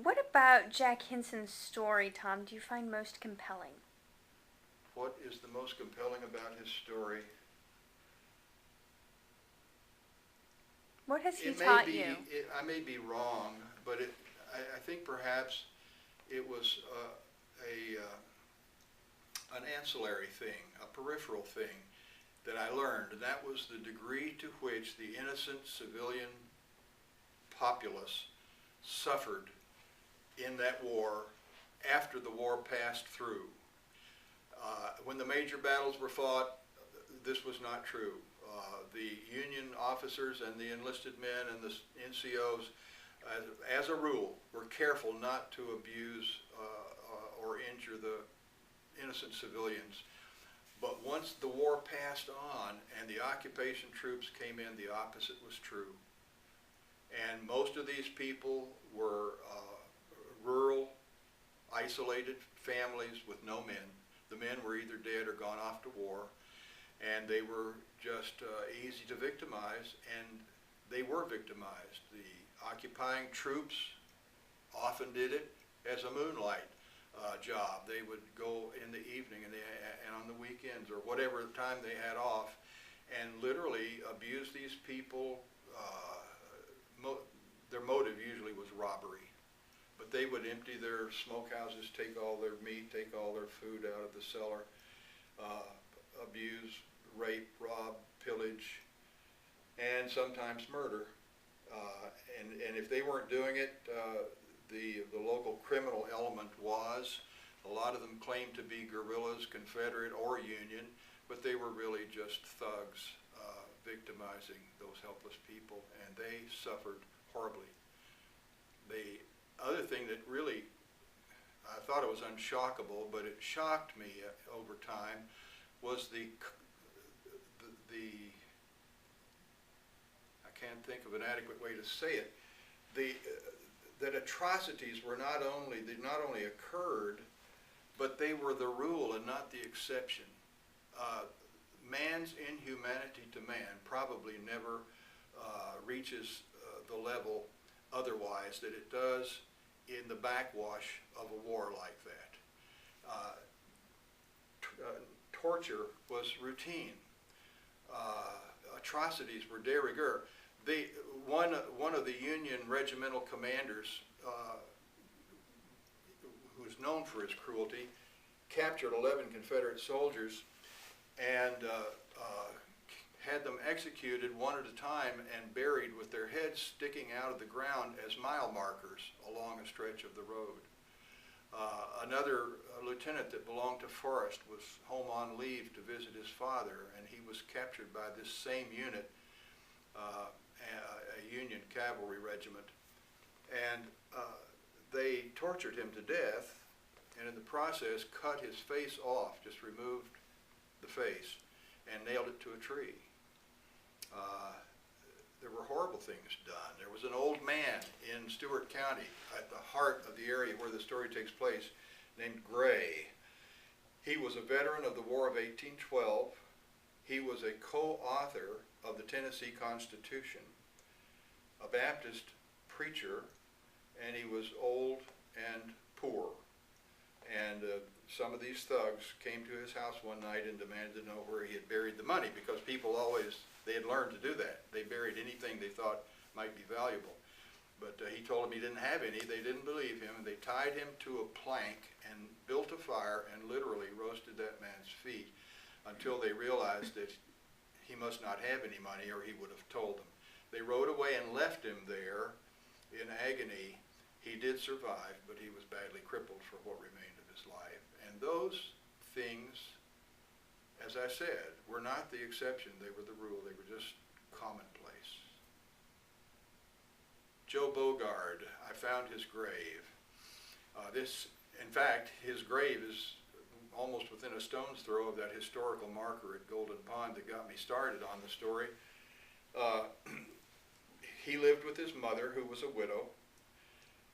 What about Jack Hinson's story, Tom, do you find most compelling? What is the most compelling about his story? What has he It may taught be, you? I may be wrong, but I think perhaps it was an ancillary thing, a peripheral thing that I learned, and that was the degree to which the innocent civilian populace suffered in that war after the war passed through. When the major battles were fought, this was not true. The Union officers and the enlisted men and the NCOs, as a rule, were careful not to abuse or injure the innocent civilians. But once the war passed on and the occupation troops came in, the opposite was true. And most of these people were rural, isolated families with no men. The men were either dead or gone off to war, and they were just easy to victimize, and they were victimized. The occupying troops often did it as a moonlight job. They would go in the evening and on the weekends or whatever time they had off, and literally abuse these people. Their motive usually was robbery, but they would empty their smokehouses, take all their meat, take all their food out of the cellar, abuse, rape, rob, pillage, and sometimes murder. And if they weren't doing it, the local criminal element was. A lot of them claimed to be guerrillas, Confederate or Union, but they were really just thugs victimizing those helpless people, and they suffered horribly. The other thing that really, I thought it was unshockable, but it shocked me over time, was the I can't think of an adequate way to say it, that atrocities were not only occurred, but they were the rule and not the exception. Man's inhumanity to man probably never reaches the level otherwise that it does in the backwash of a war like that. Torture was routine. Atrocities were de rigueur. One of the Union regimental commanders, who's known for his cruelty, captured 11 Confederate soldiers and had them executed one at a time and buried with their heads sticking out of the ground as mile markers along a stretch of the road. Another lieutenant that belonged to Forrest was home on leave to visit his father, and he was captured by this same unit, a Union cavalry regiment, and they tortured him to death, and in the process cut his face off, just removed the face, and nailed it to a tree. There were horrible things done. There was an old man in Stewart County at the heart of the area where the story takes place named Gray. He was a veteran of the War of 1812. He was a co-author of the Tennessee Constitution, a Baptist preacher, and he was old and poor. And some of these thugs came to his house one night and demanded to know where he had buried the money, because people always, they had learned to do that. They buried anything they thought might be valuable. But he told them he didn't have any. They didn't believe him, and they tied him to a plank and built a fire and literally roasted that man's feet until they realized that he must not have any money, or he would have told them. They rode away and left him there in agony. He did survive, but he was badly crippled for what remained of his life. And those things, as I said, were not the exception. They were the rule. They were just commonplace. Joe Bogard, I found his grave. In fact, his grave is almost within a stone's throw of that historical marker at Golden Pond that got me started on the story. He lived with his mother, who was a widow.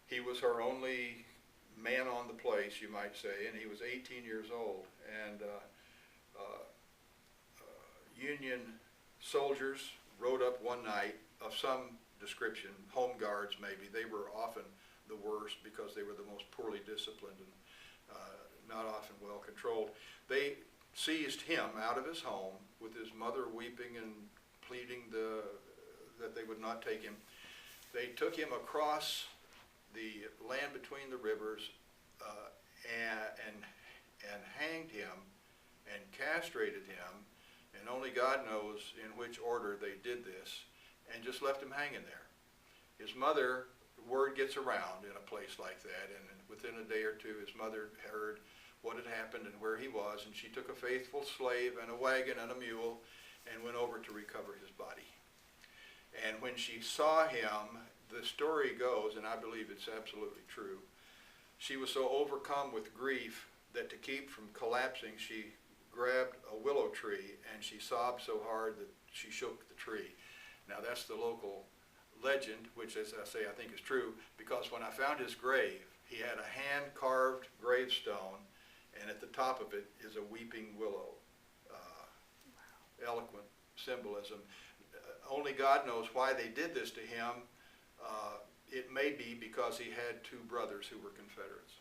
He was her only man on the place, you might say, and he was 18 years old. And Union soldiers rode up one night of some description, home guards maybe. They were often the worst because they were the most poorly disciplined and not often well controlled. They seized him out of his home with his mother weeping and pleading that they would not take him. They took him across the land between the rivers and hanged him and castrated him, and only God knows in which order they did this, and just left him hanging there. His mother, word gets around in a place like that, and within a day or two his mother heard what had happened and where he was, and she took a faithful slave and a wagon and a mule and went over to recover his body. And when she saw him, the story goes, and I believe it's absolutely true, she was so overcome with grief that to keep from collapsing, she grabbed a willow tree and she sobbed so hard that she shook the tree. Now that's the local legend, which, as I say, I think is true, because when I found his grave, he had a hand-carved gravestone, and at the top of it is a weeping willow. Eloquent symbolism. Only God knows why they did this to him. It may be because he had two brothers who were Confederates.